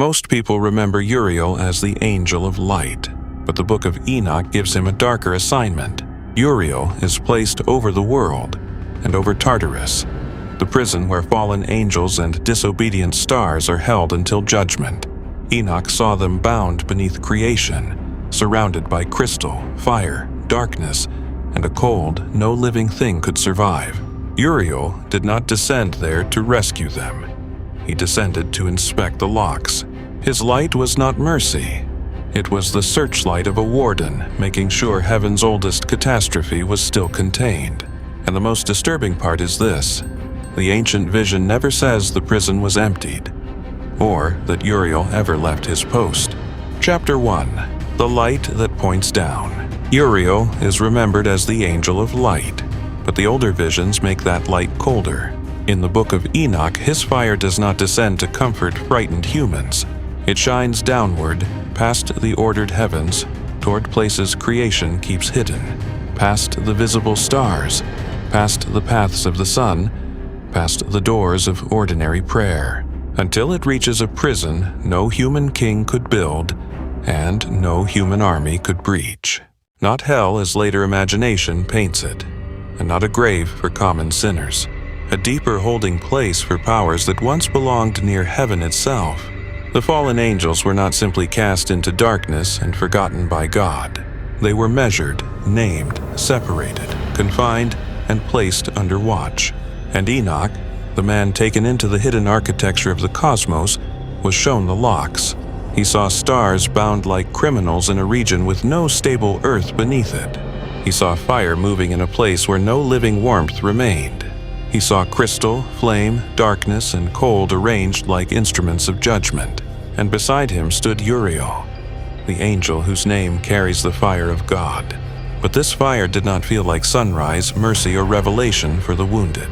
Most people remember Uriel as the angel of light, but the Book of Enoch gives him a darker assignment. Uriel is placed over the world and over Tartarus, the prison where fallen angels and disobedient stars are held until judgment. Enoch saw them bound beneath creation, surrounded by crystal, fire, darkness, and a cold no living thing could survive. Uriel did not descend there to rescue them. He descended to inspect the locks. His light was not mercy. It was the searchlight of a warden, making sure heaven's oldest catastrophe was still contained. And the most disturbing part is this: the ancient vision never says the prison was emptied, or that Uriel ever left his post. Chapter 1. The Light That Points Down. Uriel is remembered as the angel of light, but the older visions make that light colder. In the Book of Enoch, his fire does not descend to comfort frightened humans. It shines downward, past the ordered heavens, toward places creation keeps hidden, past the visible stars, past the paths of the sun, past the doors of ordinary prayer, until it reaches a prison no human king could build and no human army could breach. Not hell as later imagination paints it, and not a grave for common sinners. A deeper holding place for powers that once belonged near heaven itself. The fallen angels were not simply cast into darkness and forgotten by God. They were measured, named, separated, confined, and placed under watch. And Enoch, the man taken into the hidden architecture of the cosmos, was shown the locks. He saw stars bound like criminals in a region with no stable earth beneath it. He saw fire moving in a place where no living warmth remained. He saw crystal, flame, darkness, and cold arranged like instruments of judgment. And beside him stood Uriel, the angel whose name carries the fire of God. But this fire did not feel like sunrise, mercy, or revelation for the wounded.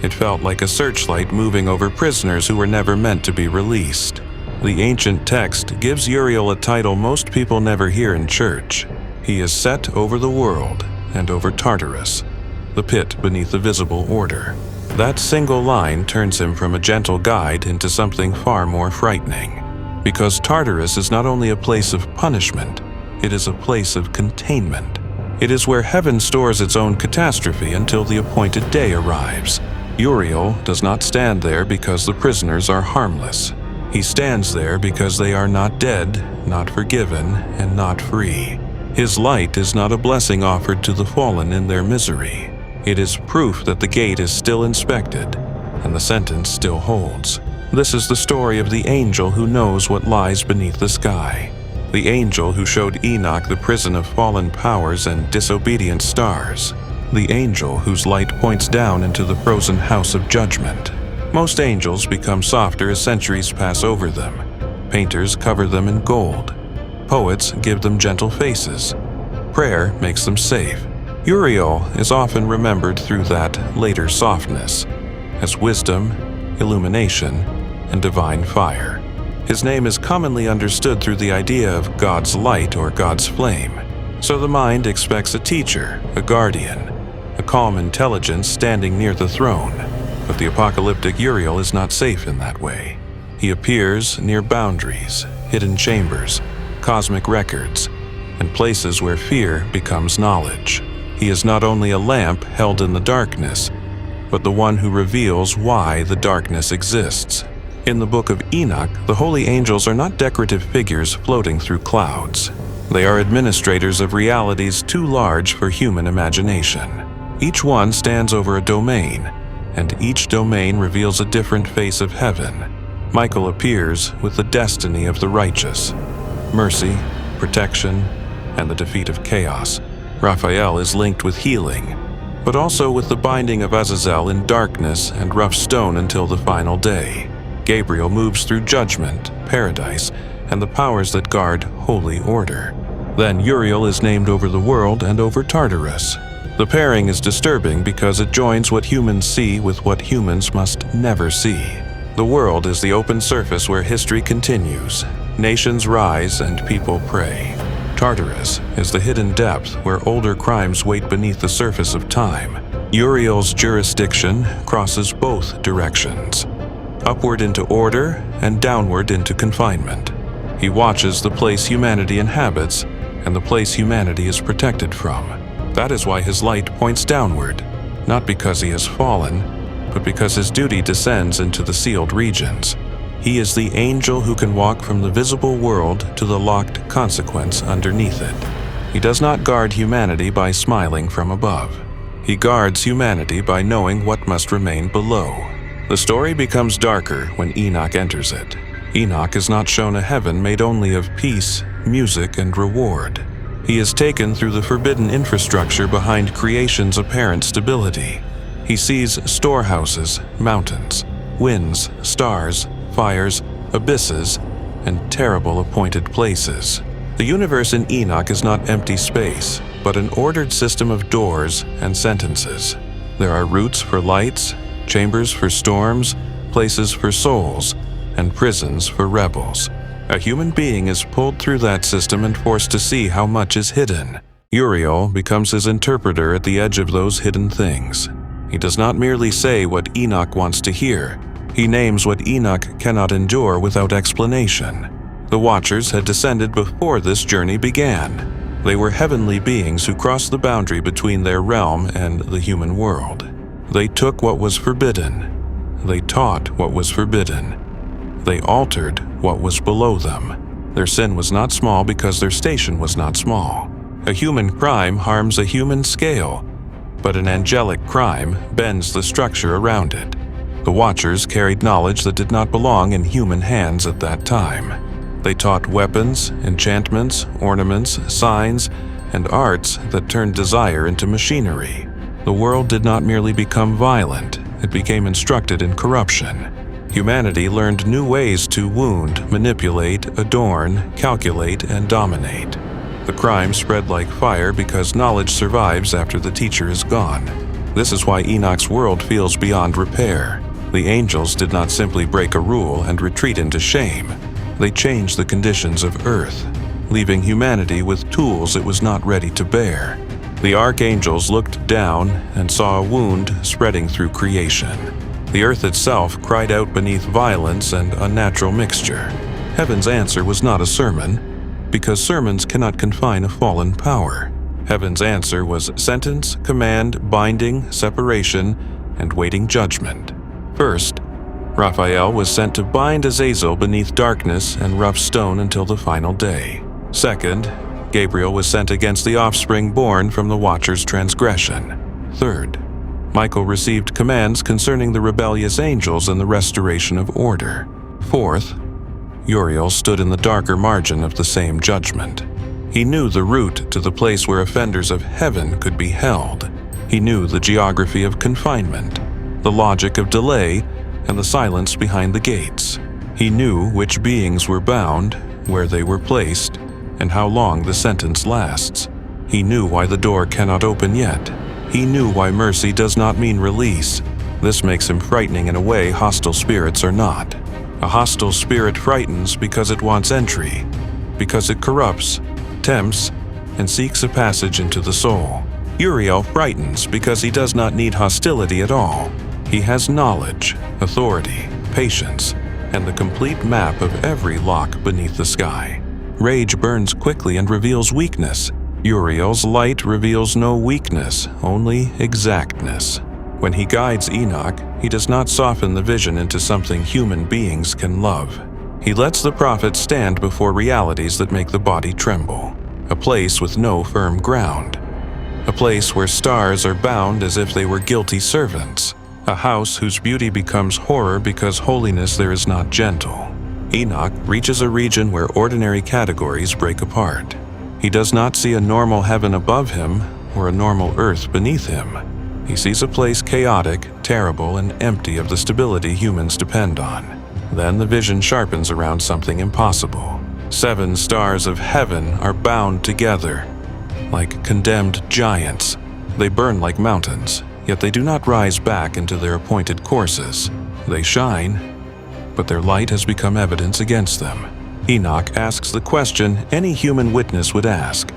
It felt like a searchlight moving over prisoners who were never meant to be released. The ancient text gives Uriel a title most people never hear in church. He is set over the world and over Tartarus, the pit beneath the visible order. That single line turns him from a gentle guide into something far more frightening. Because Tartarus is not only a place of punishment, it is a place of containment. It is where heaven stores its own catastrophe until the appointed day arrives. Uriel does not stand there because the prisoners are harmless. He stands there because they are not dead, not forgiven, and not free. His light is not a blessing offered to the fallen in their misery. It is proof that the gate is still inspected, and the sentence still holds. This is the story of the angel who knows what lies beneath the sky. The angel who showed Enoch the prison of fallen powers and disobedient stars. The angel whose light points down into the frozen house of judgment. Most angels become softer as centuries pass over them. Painters cover them in gold. Poets give them gentle faces. Prayer makes them safe. Uriel is often remembered through that later softness, as wisdom, illumination, and divine fire. His name is commonly understood through the idea of God's light or God's flame. So the mind expects a teacher, a guardian, a calm intelligence standing near the throne. But the apocalyptic Uriel is not safe in that way. He appears near boundaries, hidden chambers, cosmic records, and places where fear becomes knowledge. He is not only a lamp held in the darkness, but the one who reveals why the darkness exists. In the Book of Enoch, the holy angels are not decorative figures floating through clouds. They are administrators of realities too large for human imagination. Each one stands over a domain, and each domain reveals a different face of heaven. Michael appears with the destiny of the righteous, mercy, protection, and the defeat of chaos. Raphael is linked with healing, but also with the binding of Azazel in darkness and rough stone until the final day. Gabriel moves through judgment, paradise, and the powers that guard holy order. Then Uriel is named over the world and over Tartarus. The pairing is disturbing because it joins what humans see with what humans must never see. The world is the open surface where history continues. Nations rise and people pray. Tartarus is the hidden depth where older crimes wait beneath the surface of time. Uriel's jurisdiction crosses both directions. upward into order and downward into confinement. He watches the place humanity inhabits and the place humanity is protected from. That is why his light points downward, not because he has fallen, but because his duty descends into the sealed regions. He is the angel who can walk from the visible world to the locked consequence underneath it. He does not guard humanity by smiling from above. He guards humanity by knowing what must remain below. The story becomes darker when Enoch enters it. Enoch is not shown a heaven made only of peace, music, and reward. He is taken through the forbidden infrastructure behind creation's apparent stability. He sees storehouses, mountains, winds, stars, fires, abysses, and terrible appointed places. The universe in Enoch is not empty space, but an ordered system of doors and sentences. There are routes for lights, chambers for storms, places for souls, and prisons for rebels. A human being is pulled through that system and forced to see how much is hidden. Uriel becomes his interpreter at the edge of those hidden things. He does not merely say what Enoch wants to hear. He names what Enoch cannot endure without explanation. The Watchers had descended before this journey began. They were heavenly beings who crossed the boundary between their realm and the human world. They took what was forbidden. They taught what was forbidden. They altered what was below them. Their sin was not small because their station was not small. A human crime harms a human scale, but an angelic crime bends the structure around it. The Watchers carried knowledge that did not belong in human hands at that time. They taught weapons, enchantments, ornaments, signs, and arts that turned desire into machinery. The world did not merely become violent, it became instructed in corruption. Humanity learned new ways to wound, manipulate, adorn, calculate, and dominate. The crime spread like fire because knowledge survives after the teacher is gone. This is why Enoch's world feels beyond repair. The angels did not simply break a rule and retreat into shame. They changed the conditions of Earth, leaving humanity with tools it was not ready to bear. The archangels looked down and saw a wound spreading through creation. The earth itself cried out beneath violence and unnatural mixture. Heaven's answer was not a sermon, because sermons cannot confine a fallen power. Heaven's answer was sentence, command, binding, separation, and waiting judgment. First, Raphael was sent to bind Azazel beneath darkness and rough stone until the final day. Second, Gabriel was sent against the offspring born from the Watcher's transgression. Third, Michael received commands concerning the rebellious angels and the restoration of order. Fourth, Uriel stood in the darker margin of the same judgment. He knew the route to the place where offenders of heaven could be held. He knew the geography of confinement, the logic of delay, and the silence behind the gates. He knew which beings were bound, where they were placed, and how long the sentence lasts. He knew why the door cannot open yet. He knew why mercy does not mean release. This makes him frightening in a way hostile spirits are not. A hostile spirit frightens because it wants entry, because it corrupts, tempts, and seeks a passage into the soul. Uriel frightens because he does not need hostility at all. He has knowledge, authority, patience, and the complete map of every lock beneath the sky. Rage burns quickly and reveals weakness. Uriel's light reveals no weakness, only exactness. When he guides Enoch, he does not soften the vision into something human beings can love. He lets the prophet stand before realities that make the body tremble. A place with no firm ground. A place where stars are bound as if they were guilty servants. A house whose beauty becomes horror because holiness there is not gentle. Enoch reaches a region where ordinary categories break apart. He does not see a normal heaven above him or a normal earth beneath him. He sees a place chaotic, terrible, and empty of the stability humans depend on. Then the vision sharpens around something impossible. 7 stars of heaven are bound together, like condemned giants. They burn like mountains, yet they do not rise back into their appointed courses. They shine, but their light has become evidence against them. Enoch asks the question any human witness would ask.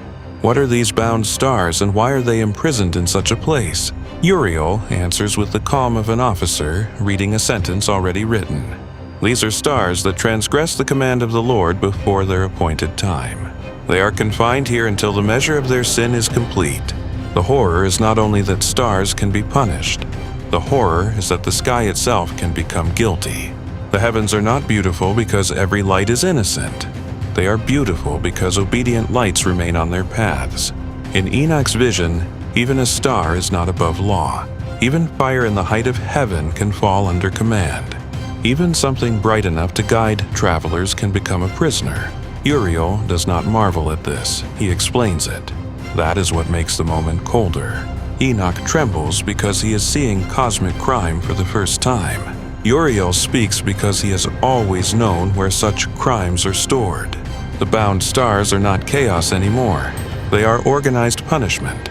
What are these bound stars and why are they imprisoned in such a place? Uriel answers with the calm of an officer reading a sentence already written. These are stars that transgress the command of the Lord before their appointed time. They are confined here until the measure of their sin is complete. The horror is not only that stars can be punished. The horror is that the sky itself can become guilty. The heavens are not beautiful because every light is innocent. They are beautiful because obedient lights remain on their paths. In Enoch's vision, even a star is not above law. Even fire in the height of heaven can fall under command. Even something bright enough to guide travelers can become a prisoner. Uriel does not marvel at this. He explains it. That is what makes the moment colder. Enoch trembles because he is seeing cosmic crime for the first time. Uriel speaks because he has always known where such crimes are stored. The bound stars are not chaos anymore. They are organized punishment.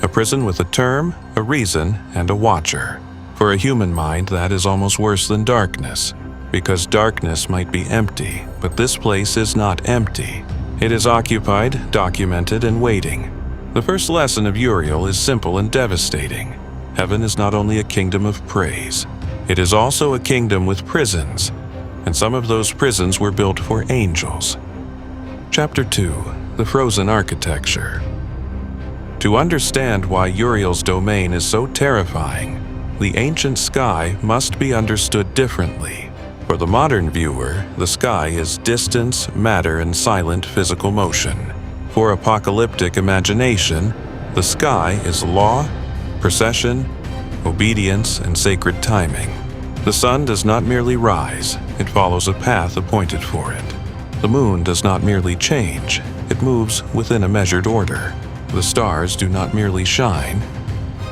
A prison with a term, a reason, and a watcher. For a human mind, that is almost worse than darkness, because darkness might be empty, but this place is not empty. It is occupied, documented, and waiting. The first lesson of Uriel is simple and devastating. Heaven is not only a kingdom of praise, it is also a kingdom with prisons, and some of those prisons were built for angels. Chapter 2. The Frozen Architecture. To understand why Uriel's domain is so terrifying, the ancient sky must be understood differently. For the modern viewer, the sky is distance, matter, and silent physical motion. For apocalyptic imagination, the sky is law, procession, obedience, and sacred timing. The sun does not merely rise, it follows a path appointed for it. The moon does not merely change, it moves within a measured order. The stars do not merely shine,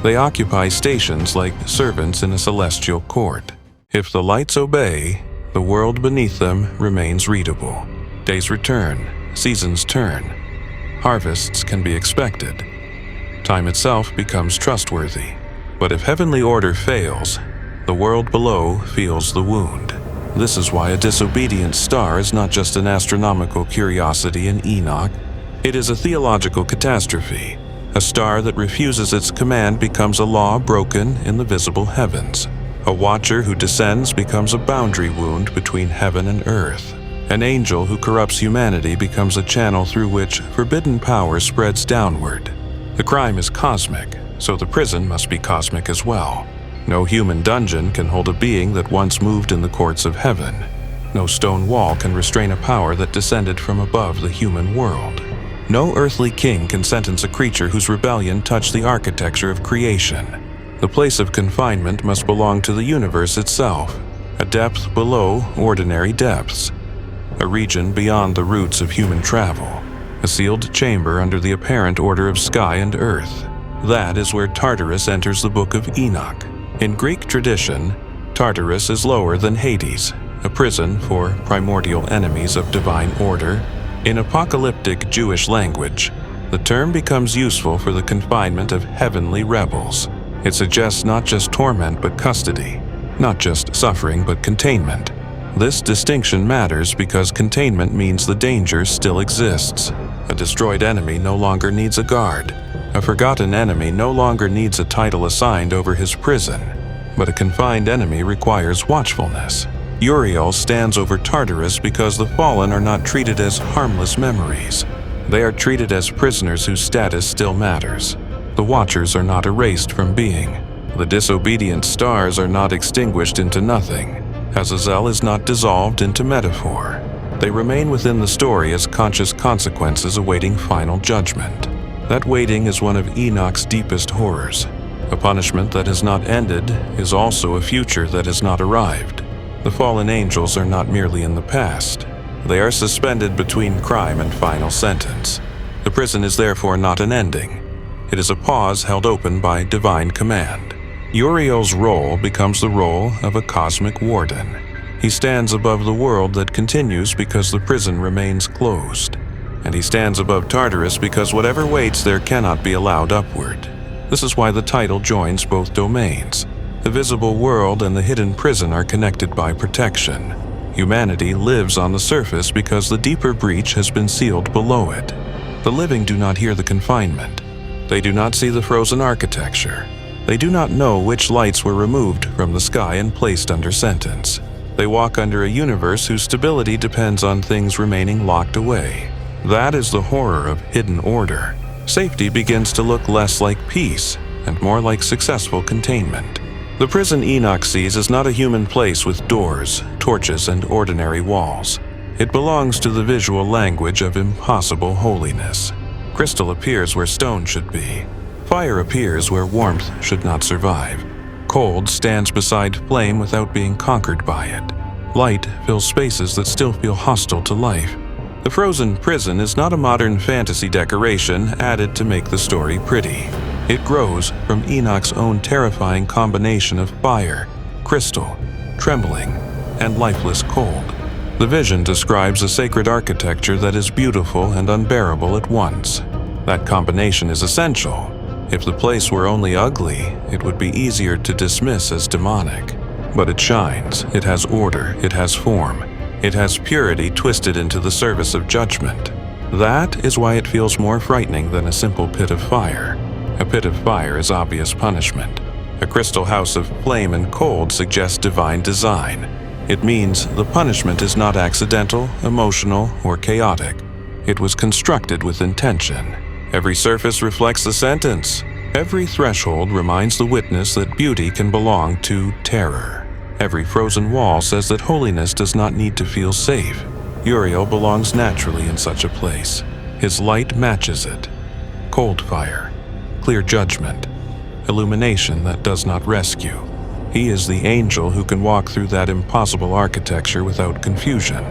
they occupy stations like servants in a celestial court. If the lights obey, the world beneath them remains readable. Days return, seasons turn. Harvests can be expected. Time itself becomes trustworthy. But if heavenly order fails, the world below feels the wound. This is why a disobedient star is not just an astronomical curiosity in Enoch. It is a theological catastrophe. A star that refuses its command becomes a law broken in the visible heavens. A watcher who descends becomes a boundary wound between heaven and earth. An angel who corrupts humanity becomes a channel through which forbidden power spreads downward. The crime is cosmic, so the prison must be cosmic as well. No human dungeon can hold a being that once moved in the courts of heaven. No stone wall can restrain a power that descended from above the human world. No earthly king can sentence a creature whose rebellion touched the architecture of creation. The place of confinement must belong to the universe itself, a depth below ordinary depths, a region beyond the roots of human travel, a sealed chamber under the apparent order of sky and earth. That is where Tartarus enters the Book of Enoch. In Greek tradition, Tartarus is lower than Hades, a prison for primordial enemies of divine order. In apocalyptic Jewish language, the term becomes useful for the confinement of heavenly rebels. It suggests not just torment but custody, not just suffering but containment. This distinction matters because containment means the danger still exists. A destroyed enemy no longer needs a guard. A forgotten enemy no longer needs a title assigned over his prison. But a confined enemy requires watchfulness. Uriel stands over Tartarus because the fallen are not treated as harmless memories. They are treated as prisoners whose status still matters. The watchers are not erased from being. The disobedient stars are not extinguished into nothing. Azazel is not dissolved into metaphor. They remain within the story as conscious consequences awaiting final judgment. That waiting is one of Enoch's deepest horrors. A punishment that has not ended is also a future that has not arrived. The fallen angels are not merely in the past. They are suspended between crime and final sentence. The prison is therefore not an ending. It is a pause held open by divine command. Uriel's role becomes the role of a cosmic warden. He stands above the world that continues because the prison remains closed. And he stands above Tartarus because whatever waits there cannot be allowed upward. This is why the title joins both domains. The visible world and the hidden prison are connected by protection. Humanity lives on the surface because the deeper breach has been sealed below it. The living do not hear the confinement. They do not see the frozen architecture. They do not know which lights were removed from the sky and placed under sentence. They walk under a universe whose stability depends on things remaining locked away. That is the horror of hidden order. Safety begins to look less like peace and more like successful containment. The prison Enoch sees is not a human place with doors, torches, and ordinary walls. It belongs to the visual language of impossible holiness. Crystal appears where stone should be. Fire appears where warmth should not survive. Cold stands beside flame without being conquered by it. Light fills spaces that still feel hostile to life. The frozen prison is not a modern fantasy decoration added to make the story pretty. It grows from Enoch's own terrifying combination of fire, crystal, trembling, and lifeless cold. The vision describes a sacred architecture that is beautiful and unbearable at once. That combination is essential. If the place were only ugly, it would be easier to dismiss as demonic. But it shines, it has order, it has form. It has purity twisted into the service of judgment. That is why it feels more frightening than a simple pit of fire. A pit of fire is obvious punishment. A crystal house of flame and cold suggests divine design. It means the punishment is not accidental, emotional, or chaotic. It was constructed with intention. Every surface reflects the sentence. Every threshold reminds the witness that beauty can belong to terror. Every frozen wall says that holiness does not need to feel safe. Uriel belongs naturally in such a place. His light matches it. Cold fire, clear judgment, illumination that does not rescue. He is the angel who can walk through that impossible architecture without confusion.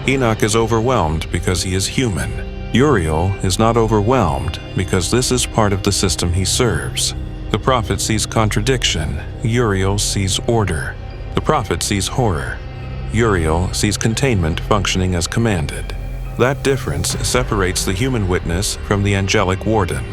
Enoch is overwhelmed because he is human. Uriel is not overwhelmed because this is part of the system he serves. The prophet sees contradiction. Uriel sees order. The prophet sees horror. Uriel sees containment functioning as commanded. That difference separates the human witness from the angelic warden.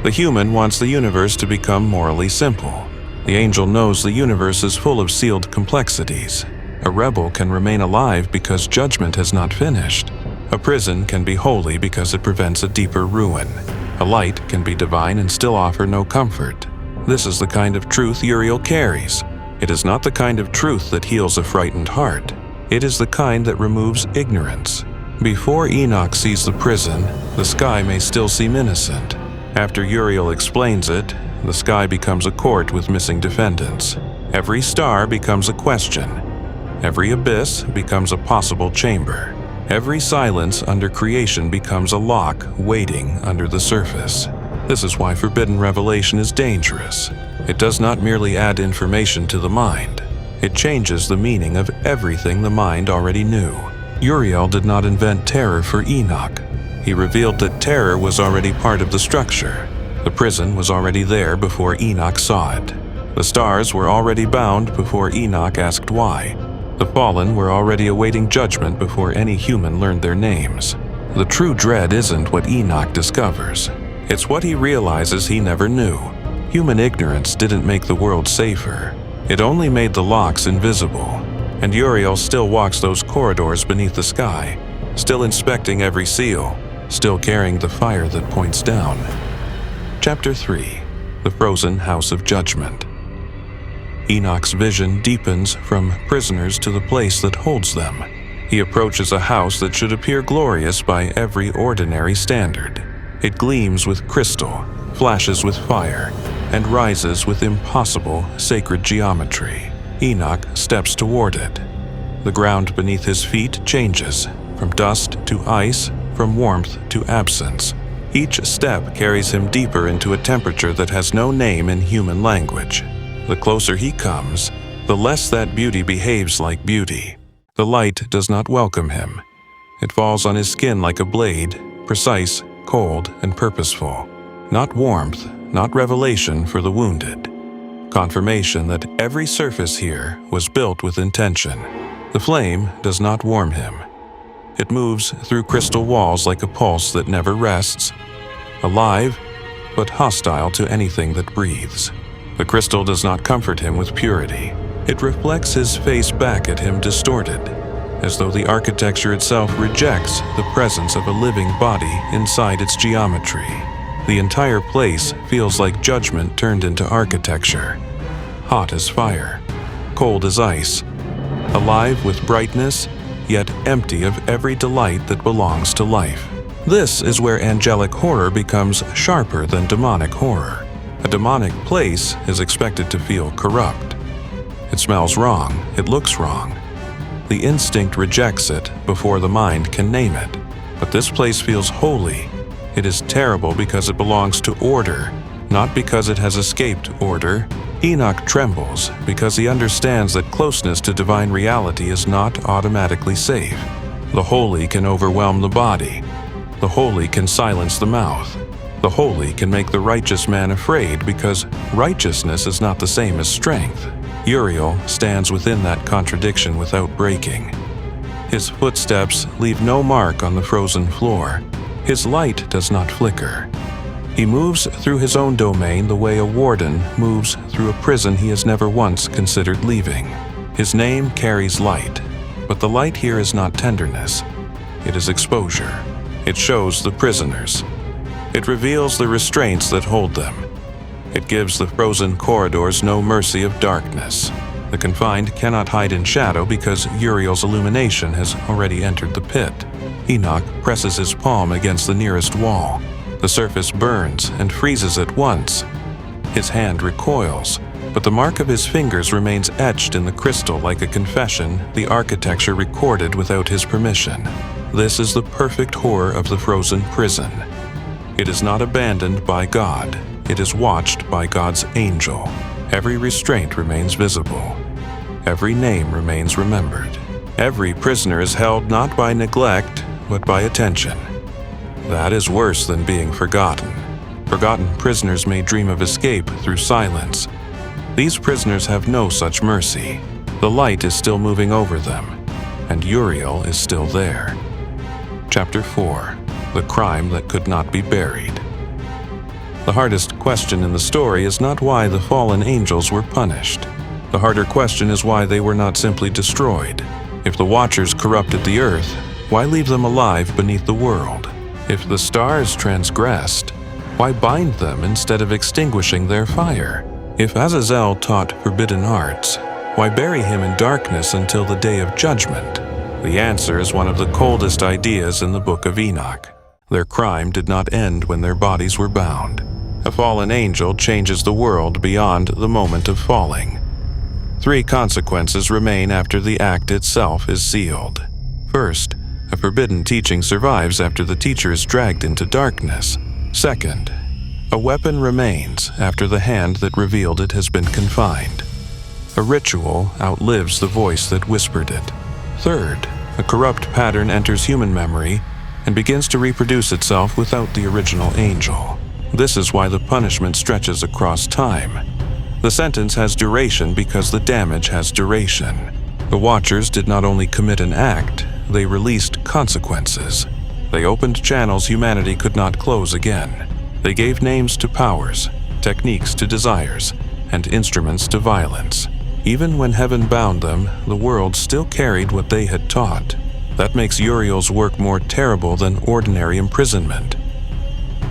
The human wants the universe to become morally simple. The angel knows the universe is full of sealed complexities. A rebel can remain alive because judgment has not finished. A prison can be holy because it prevents a deeper ruin. A light can be divine and still offer no comfort. This is the kind of truth Uriel carries. It is not the kind of truth that heals a frightened heart. It is the kind that removes ignorance. Before Enoch sees the prison, the sky may still seem innocent. After Uriel explains it, the sky becomes a court with missing defendants. Every star becomes a question. Every abyss becomes a possible chamber. Every silence under creation becomes a lock waiting under the surface. This is why forbidden revelation is dangerous. It does not merely add information to the mind. It changes the meaning of everything the mind already knew. Uriel did not invent terror for Enoch. He revealed that terror was already part of the structure. The prison was already there before Enoch saw it. The stars were already bound before Enoch asked why. The fallen were already awaiting judgment before any human learned their names. The true dread isn't what Enoch discovers. It's what he realizes he never knew. Human ignorance didn't make the world safer. It only made the locks invisible. And Uriel still walks those corridors beneath the sky, still inspecting every seal, still carrying the fire that points down. Chapter 3. The Frozen House of Judgment. Enoch's vision deepens from prisoners to the place that holds them. He approaches a house that should appear glorious by every ordinary standard. It gleams with crystal, flashes with fire, and rises with impossible sacred geometry. Enoch steps toward it. The ground beneath his feet changes, from dust to ice, from warmth to absence. Each step carries him deeper into a temperature that has no name in human language. The closer he comes, the less that beauty behaves like beauty. The light does not welcome him. It falls on his skin like a blade, precise, cold, and purposeful. Not warmth, not revelation for the wounded. Confirmation that every surface here was built with intention. The flame does not warm him. It moves through crystal walls like a pulse that never rests, alive, but hostile to anything that breathes. The crystal does not comfort him with purity. It reflects his face back at him distorted. as though the architecture itself rejects the presence of a living body inside its geometry. The entire place feels like judgment turned into architecture. Hot as fire, cold as ice, alive with brightness, yet empty of every delight that belongs to life. This is where angelic horror becomes sharper than demonic horror. A demonic place is expected to feel corrupt. It smells wrong, it looks wrong. The instinct rejects it before the mind can name it. But this place feels holy. It is terrible because it belongs to order, not because it has escaped order. Enoch trembles because he understands that closeness to divine reality is not automatically safe. The holy can overwhelm the body. The holy can silence the mouth. The holy can make the righteous man afraid because righteousness is not the same as strength. Uriel stands within that contradiction without breaking. His footsteps leave no mark on the frozen floor. His light does not flicker. He moves through his own domain the way a warden moves through a prison he has never once considered leaving. His name carries light, but the light here is not tenderness. It is exposure. It shows the prisoners. It reveals the restraints that hold them. It gives the frozen corridors no mercy of darkness. The confined cannot hide in shadow because Uriel's illumination has already entered the pit. Enoch presses his palm against the nearest wall. The surface burns and freezes at once. His hand recoils, but the mark of his fingers remains etched in the crystal like a confession the architecture recorded without his permission. This is the perfect horror of the frozen prison. It is not abandoned by God. It is watched by God's angel. Every restraint remains visible. Every name remains remembered. Every prisoner is held not by neglect, but by attention. That is worse than being forgotten. Forgotten prisoners may dream of escape through silence. These prisoners have no such mercy. The light is still moving over them, and Uriel is still there. Chapter 4. The crime that could not be buried. The hardest question in the story is not why the fallen angels were punished. The harder question is why they were not simply destroyed. If the Watchers corrupted the earth, why leave them alive beneath the world? If the stars transgressed, why bind them instead of extinguishing their fire? If Azazel taught forbidden arts, why bury him in darkness until the day of judgment? The answer is one of the coldest ideas in the Book of Enoch. Their crime did not end when their bodies were bound. A fallen angel changes the world beyond the moment of falling. 3 consequences remain after the act itself is sealed. First, a forbidden teaching survives after the teacher is dragged into darkness. Second, a weapon remains after the hand that revealed it has been confined. A ritual outlives the voice that whispered it. Third, a corrupt pattern enters human memory and begins to reproduce itself without the original angel. This is why the punishment stretches across time. The sentence has duration because the damage has duration. The Watchers did not only commit an act, they released consequences. They opened channels humanity could not close again. They gave names to powers, techniques to desires, and instruments to violence. Even when heaven bound them, the world still carried what they had taught. That makes Uriel's work more terrible than ordinary imprisonment.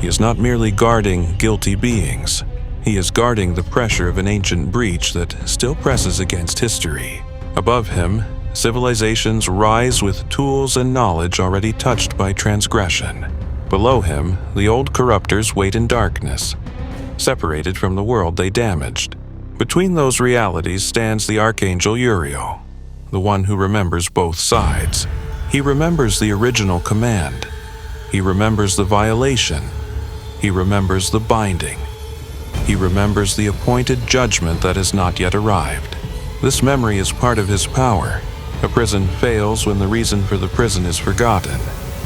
He is not merely guarding guilty beings. He is guarding the pressure of an ancient breach that still presses against history. Above him, civilizations rise with tools and knowledge already touched by transgression. Below him, the old corruptors wait in darkness, separated from the world they damaged. Between those realities stands the archangel Uriel, the one who remembers both sides. He remembers the original command. He remembers the violation. He remembers the binding. He remembers the appointed judgment that has not yet arrived. This memory is part of his power. A prison fails when the reason for the prison is forgotten.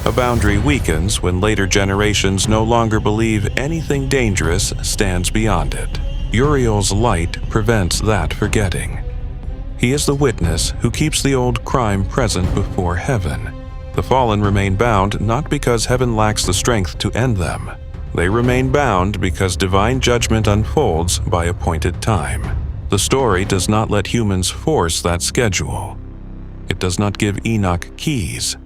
A boundary weakens when later generations no longer believe anything dangerous stands beyond it. Uriel's light prevents that forgetting. He is the witness who keeps the old crime present before heaven. The fallen remain bound not because heaven lacks the strength to end them. They remain bound because divine judgment unfolds by appointed time. The story does not let humans force that schedule. It does not give Enoch keys.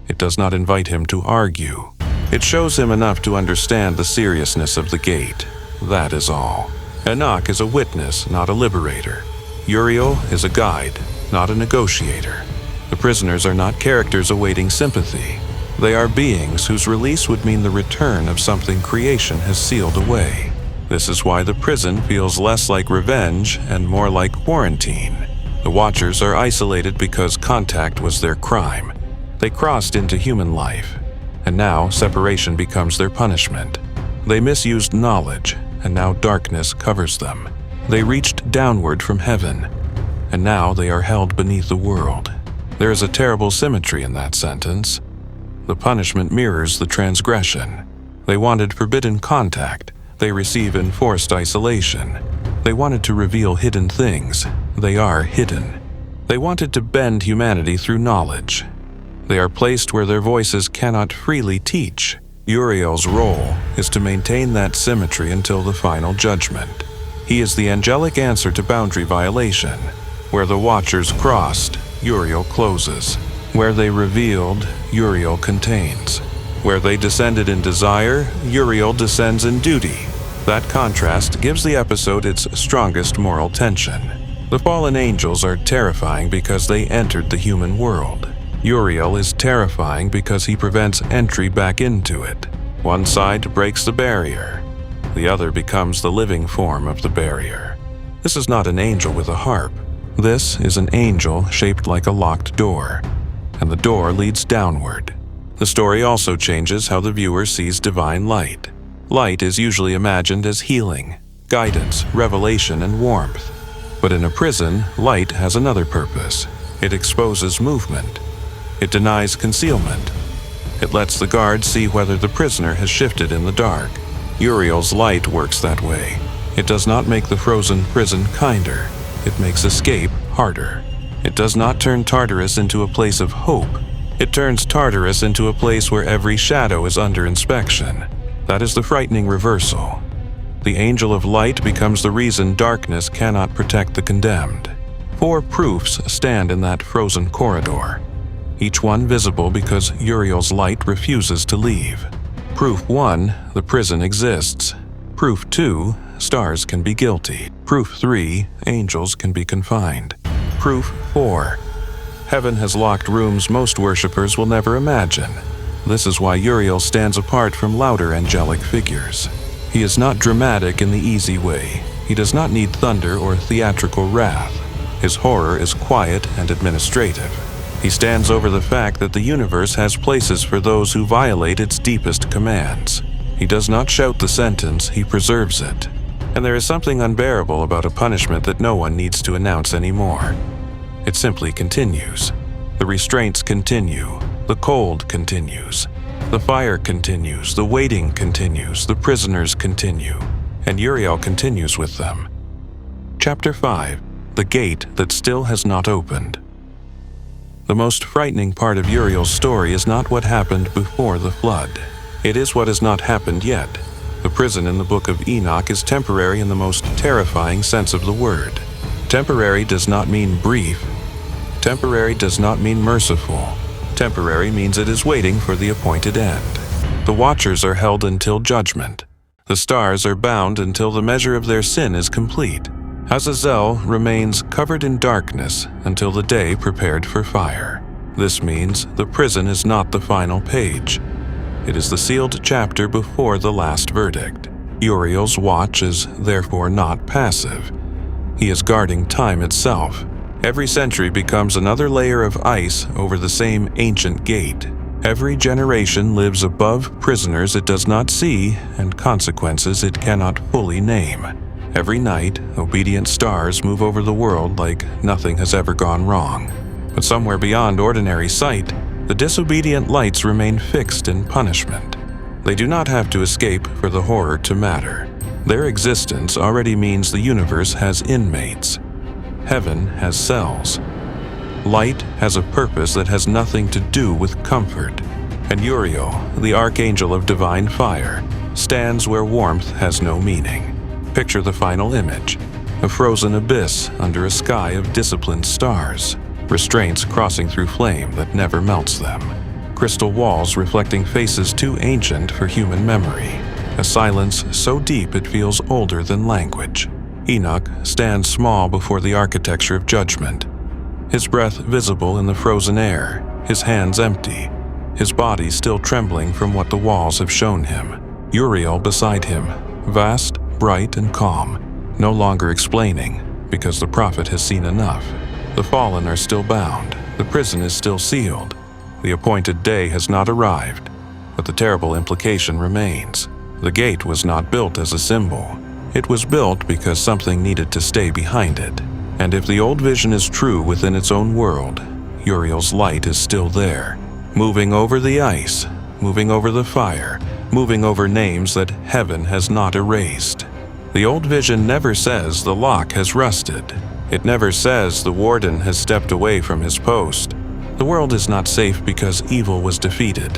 It does not invite him to argue. It shows him enough to understand the seriousness of the gate. That is all. Enoch is a witness, not a liberator. Uriel is a guide, not a negotiator. The prisoners are not characters awaiting sympathy. They are beings whose release would mean the return of something creation has sealed away. This is why the prison feels less like revenge and more like quarantine. The Watchers are isolated because contact was their crime. They crossed into human life, and now separation becomes their punishment. They misused knowledge, and now darkness covers them. They reached downward from heaven, and now they are held beneath the world. There is a terrible symmetry in that sentence. The punishment mirrors the transgression. They wanted forbidden contact. They receive enforced isolation. They wanted to reveal hidden things. They are hidden. They wanted to bend humanity through knowledge. They are placed where their voices cannot freely teach. Uriel's role is to maintain that symmetry until the final judgment. He is the angelic answer to boundary violation. Where the Watchers crossed, Uriel closes. Where they revealed, Uriel contains. Where they descended in desire, Uriel descends in duty. That contrast gives the episode its strongest moral tension. The fallen angels are terrifying because they entered the human world. Uriel is terrifying because he prevents entry back into it. One side breaks the barrier. The other becomes the living form of the barrier. This is not an angel with a harp. This is an angel shaped like a locked door, and the door leads downward. The story also changes how the viewer sees divine light. Light is usually imagined as healing, guidance, revelation, and warmth. But in a prison, light has another purpose. It exposes movement. It denies concealment. It lets the guard see whether the prisoner has shifted in the dark. Uriel's light works that way. It does not make the frozen prison kinder. It makes escape harder. It does not turn Tartarus into a place of hope. It turns Tartarus into a place where every shadow is under inspection. That is the frightening reversal. The angel of light becomes the reason darkness cannot protect the condemned. 4 proofs stand in that frozen corridor, each one visible because Uriel's light refuses to leave. Proof 1, the prison exists. Proof 2, stars can be guilty. Proof 3, angels can be confined. Proof 4, heaven has locked rooms most worshippers will never imagine. This is why Uriel stands apart from louder angelic figures. He is not dramatic in the easy way. He does not need thunder or theatrical wrath. His horror is quiet and administrative. He stands over the fact that the universe has places for those who violate its deepest commands. He does not shout the sentence, he preserves it. And there is something unbearable about a punishment that no one needs to announce anymore. It simply continues. The restraints continue. The cold continues. The fire continues. The waiting continues. The prisoners continue. And Uriel continues with them. Chapter 5. The Gate That Still Has Not Opened. The most frightening part of Uriel's story is not what happened before the flood. It is what has not happened yet. The prison in the Book of Enoch is temporary in the most terrifying sense of the word. Temporary does not mean brief. Temporary does not mean merciful. Temporary means it is waiting for the appointed end. The Watchers are held until judgment. The stars are bound until the measure of their sin is complete. Azazel remains covered in darkness until the day prepared for fire. This means the prison is not the final page. It is the sealed chapter before the last verdict. Uriel's watch is therefore not passive. He is guarding time itself. Every century becomes another layer of ice over the same ancient gate. Every generation lives above prisoners it does not see and consequences it cannot fully name. Every night, obedient stars move over the world like nothing has ever gone wrong. But somewhere beyond ordinary sight, the disobedient lights remain fixed in punishment. They do not have to escape for the horror to matter. Their existence already means the universe has inmates. Heaven has cells. Light has a purpose that has nothing to do with comfort. And Uriel, the archangel of divine fire, stands where warmth has no meaning. Picture the final image, a frozen abyss under a sky of disciplined stars. restraints crossing through flame that never melts them, crystal walls reflecting faces too ancient for human memory, a silence so deep it feels older than language. Enoch stands small before the architecture of judgment, his breath visible in the frozen air, his hands empty, his body still trembling from what the walls have shown him. Uriel beside him, vast, bright, and calm, no longer explaining, because the prophet has seen enough. The fallen are still bound, the prison is still sealed. The appointed day has not arrived, but the terrible implication remains. The gate was not built as a symbol. It was built because something needed to stay behind it. And if the old vision is true within its own world, Uriel's light is still there, moving over the ice, moving over the fire, moving over names that heaven has not erased. The old vision never says the lock has rusted. It never says the warden has stepped away from his post. The world is not safe because evil was defeated.